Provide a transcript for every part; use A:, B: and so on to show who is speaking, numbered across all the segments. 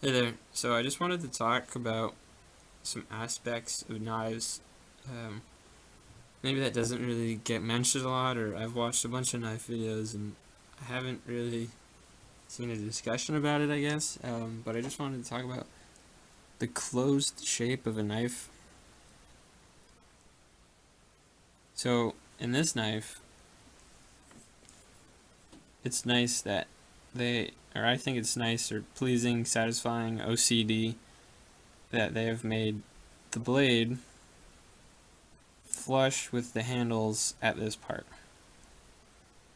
A: Hey there. So I just wanted to talk about some aspects of knives. Um, Maybe that doesn't really get mentioned a lot, or I've watched a bunch of knife videos and I haven't really seen a discussion about it, I guess. But I just wanted to talk about the closed shape of a knife. So in this knife, it's nice that I think it's nice or pleasing, satisfying, OCD, that they have made the blade flush with the handles at this part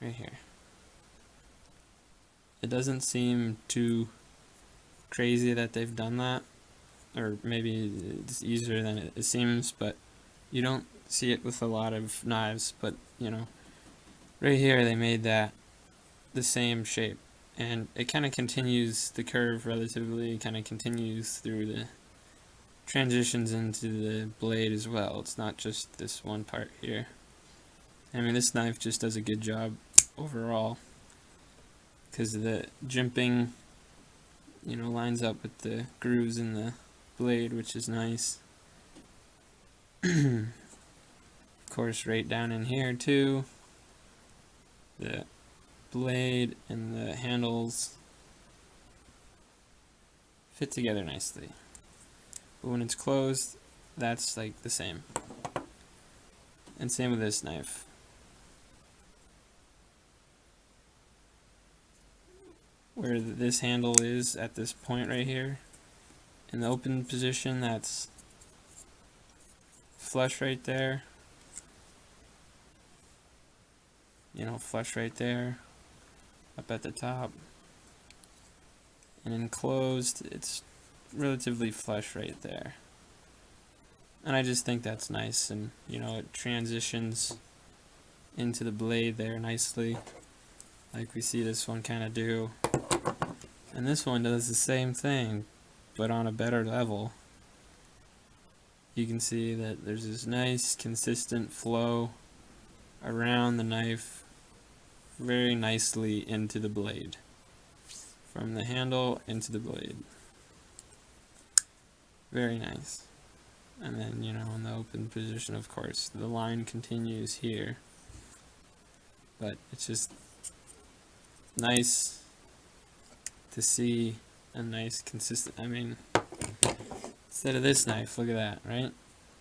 A: right here. It doesn't seem too crazy that they've done that, or maybe it's easier than it seems, but you don't see it with a lot of knives. But right here they made that the same shape, and it kind of continues the curve relatively, kind of continues through the transitions into the blade as well. It's not just this one part here. I mean, this knife just does a good job overall, because the jimping lines up with the grooves in the blade, which is nice. Of course, right down in here too, the blade and the handles fit together nicely. But when it's closed, that's like the same. And same with this knife. Where this handle is at this point right here, in the open position, that's flush right there. Flush right there, up at the top. And in closed, it's relatively flush right there. And I just think that's nice, and it transitions into the blade there nicely, like we see this one kind of do. And this one does the same thing, but on a better level. You can see that there's this nice consistent flow around the knife, very nicely into the blade, from the handle into the blade. Very nice. And then in the open position, of course, the line continues here, but it's just nice to see a nice consistent, instead of this knife, look at that, right?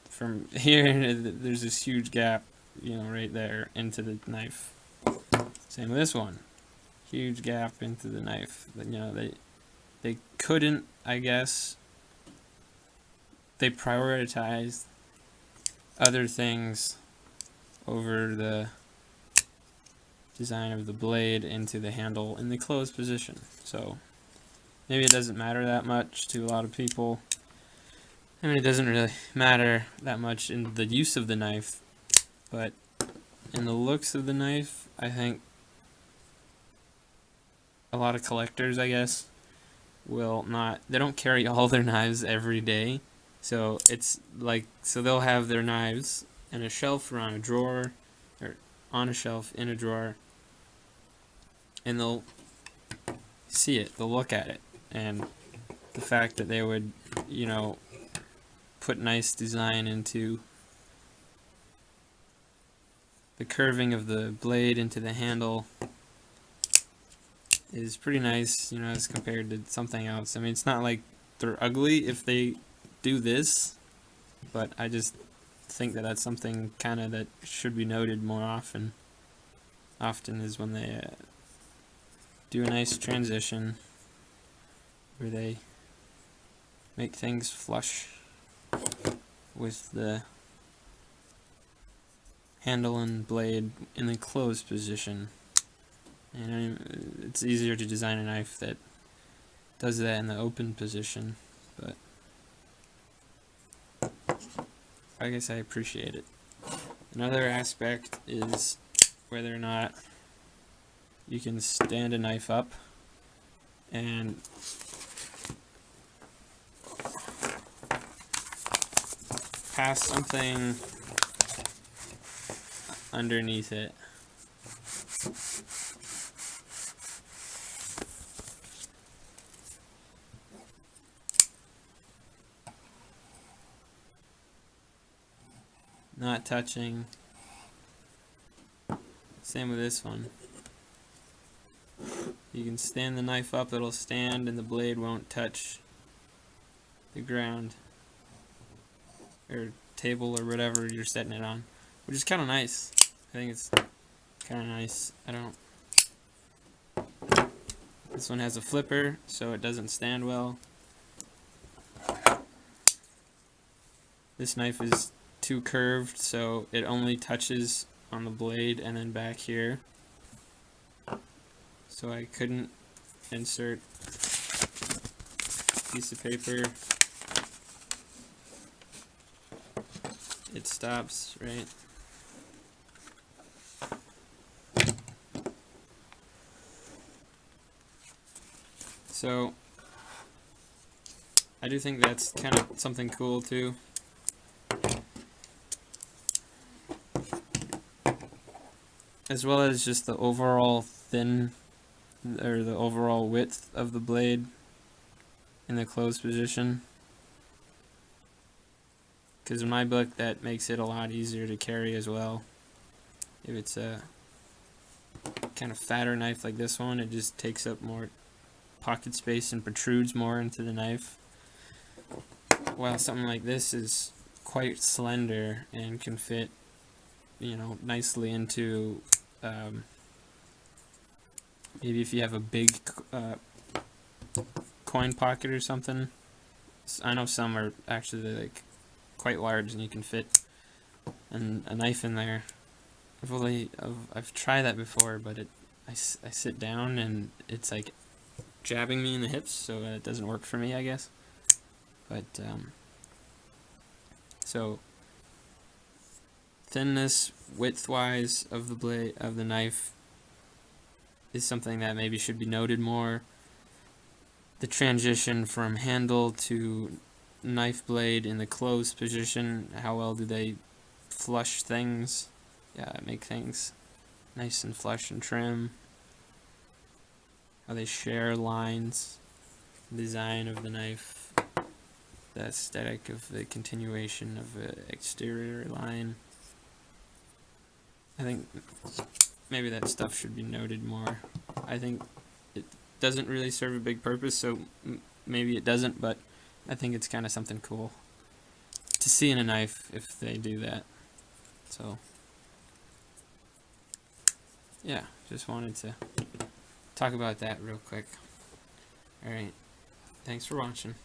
A: From here, there's this huge gap, right there into the knife. Same with this one. Huge gap into the knife. But, they couldn't, I guess, they prioritized other things over the design of the blade into the handle in the closed position. So maybe it doesn't matter that much to a lot of people. It doesn't really matter that much in the use of the knife, but in the looks of the knife, I think a lot of collectors, I guess, they don't carry all their knives every day. So it's so they'll have their knives in a shelf or on a drawer, or on a shelf in a drawer, and they'll see it, they'll look at it, and the fact that they would, put nice design into the curving of the blade into the handle is pretty nice, as compared to something else. It's not like they're ugly if they do this, but I just think that that's something kind of that should be noted more often. Often is when they do a nice transition where they make things flush with the handle and blade in the closed position. And it's easier to design a knife that does that in the open position, but I guess I appreciate it. Another aspect is whether or not you can stand a knife up and pass something underneath it. not touching. Same with this one. You can stand the knife up, it'll stand and the blade won't touch the ground or table or whatever you're setting it on, which is kind of nice. I think it's kind of nice. This one has a flipper, so it doesn't stand well. This knife is too curved, so it only touches on the blade and then back here. So I couldn't insert a piece of paper. It stops, right? So I do think that's kind of something cool too. As well as just the overall thin, or the overall width of the blade in the closed position. Because in my book, that makes it a lot easier to carry as well. If it's a kind of fatter knife like this one, it just takes up more pocket space and protrudes more into the knife. While something like this is quite slender and can fit, nicely into, maybe if you have a big coin pocket or something. I know some are actually like quite large and you can fit a knife in there. I've tried that before, but I sit down and it's like jabbing me in the hips, so it doesn't work for me, I guess. But so thinness, width-wise of the blade of the knife is something that maybe should be noted more. The transition from handle to knife blade in the closed position, how well do they flush things? Yeah, make things nice and flush and trim. How they share lines, design of the knife, the aesthetic of the continuation of the exterior line. I think maybe that stuff should be noted more. I think it doesn't really serve a big purpose, so maybe it doesn't, but I think it's kind of something cool to see in a knife if they do that. So yeah, just wanted to talk about that real quick. Alright, thanks for watching.